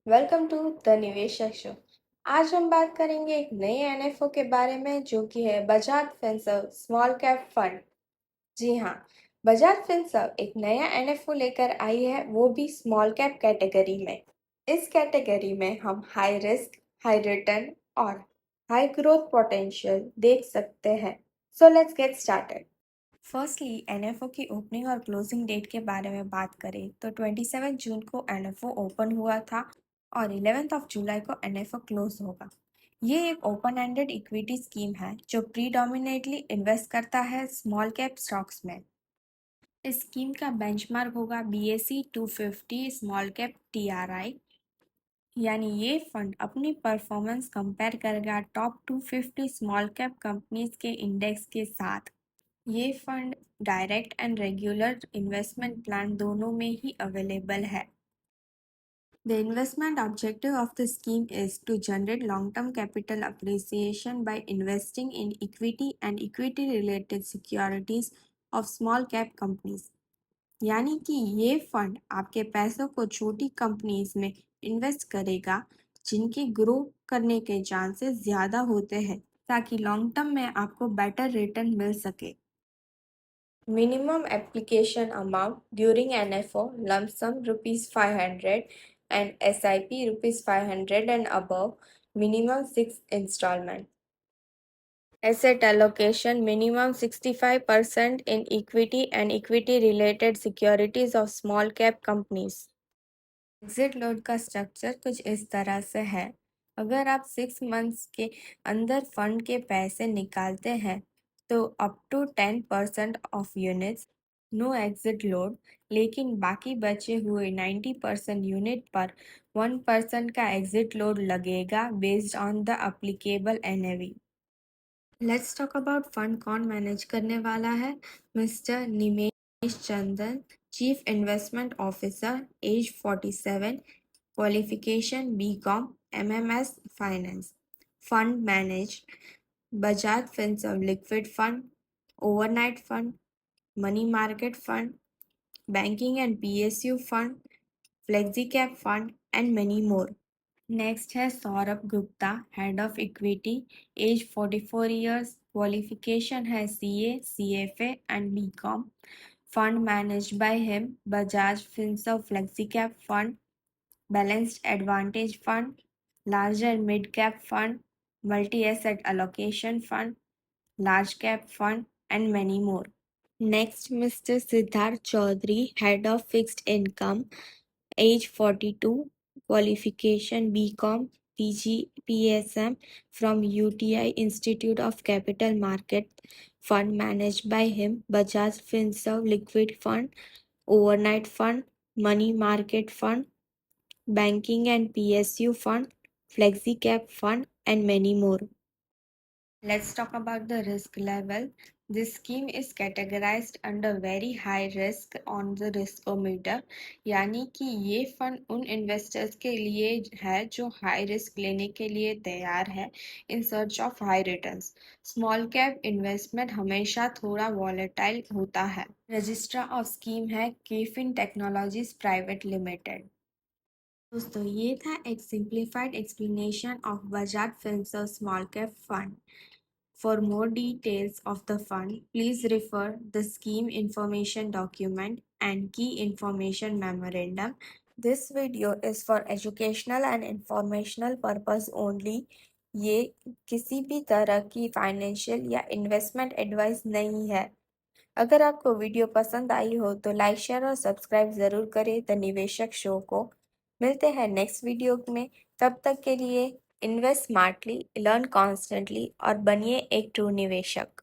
Welcome to the निवेशक show. आज हम बात करेंगे एक नए एनएफओ के बारे में जो कि है Bajaj Finserv small cap fund. जी हाँ, बजाज फिनसर्व एक नया एनएफओ लेकर आई है, वो भी स्मॉल कैप कैटेगरी में। इस कैटेगरी में हम हाई रिस्क, हाई रिटर्न और हाई ग्रोथ पोटेंशियल देख सकते हैं। So let's get started. Firstly NFO की ओपनिंग और क्लोजिंग डेट के बारे में बात करें तो 27 जून को एनएफओ ओपन हुआ था और 11 जुलाई को एनएफओ क्लोज होगा। ये एक ओपन एंडेड इक्विटी स्कीम है जो प्रीडोमिनेटली इन्वेस्ट करता है स्मॉल कैप स्टॉक्स में। इस स्कीम का बेंचमार्क होगा BSE 250 स्मॉल कैप TRI, यानी ये फंड अपनी परफॉर्मेंस कंपेयर करेगा टॉप 250 स्मॉल कैप कंपनीज के इंडेक्स के साथ। ये fund direct and regular investment plan दोनों में ही अवेलेबल है। The investment objective of the scheme is to generate long-term capital appreciation by investing in equity and equity-related securities of small cap companies. यानी कि ये fund आपके पैसों को छोटी कंपनीज में इन्वेस्ट करेगा जिनके ग्रो करने के चांसेस ज़्यादा होते हैं, ताकि लॉन्ग टर्म में आपको बेटर रिटर्न मिल सके। Minimum application amount during NFO lump sum ₹500 and SIP ₹500 and above, minimum 6 installment. Asset allocation minimum 65% in equity and equity related securities of small cap companies. Exit load का structure कुछ इस तरह से है। अगर आप 6 months के अंदर फंड के पैसे निकालते हैं तो up to 10% of units, no exit load, लेकिन बाकी बचे हुए 90% यूनिट पर 1% का एग्जिट लोड लगेगा based on the applicable NAV। Let's talk about fund कौन मैनेज करने वाला है। Mister Nimesh Chandan, chief investment officer, age 47, qualification BCom, MMS finance. Fund manage Bajaj Finserv liquid fund, overnight fund, money market fund, banking and PSU fund, flexi cap fund and many more. Next है Saurabh Gupta, head of equity, age 44 years, qualification है CA, CFA and BCom। Fund manage by him Bajaj Finserv flexi cap fund, balanced advantage fund, larger mid cap fund, multi asset allocation fund, large cap fund and many more. Next mister Siddharth Chaudhary, head of fixed income, age 42, qualification BCom, PG, PSM from UTI Institute of Capital Market. Fund managed by him, Bajaj Finserv Liquid Fund, Overnight Fund, Money Market Fund, Banking and PSU Fund, Flexi Cap Fund and many more. Let's talk about the risk level. This scheme is categorized under very high risk on the riskometer, यानी कि ये fund उन investors के लिए है जो high risk लेने के लिए तैयार है in search of high returns. Small cap investment हमेशा थोड़ा वॉलेटाइल होता है। रजिस्ट्रार ऑफ स्कीम है केफिन टेक्नोलॉजीज प्राइवेट लिमिटेड। दोस्तों, ये था एक simplified explanation of Bajaj Finserv small cap fund. For more details of the fund, please refer the scheme information document and key information memorandum. This video is for educational and informational purpose only. ये किसी भी तरह की financial या investment advice नहीं है। अगर आपको वीडियो पसंद आई हो तो लाइक, शेयर और सब्सक्राइब ज़रूर करें द निवेशक शो को। मिलते हैं नेक्स्ट वीडियो में, तब तक के लिए इन्वेस्ट स्मार्टली, लर्न कॉन्स्टेंटली और बनिए एक ट्रू निवेशक।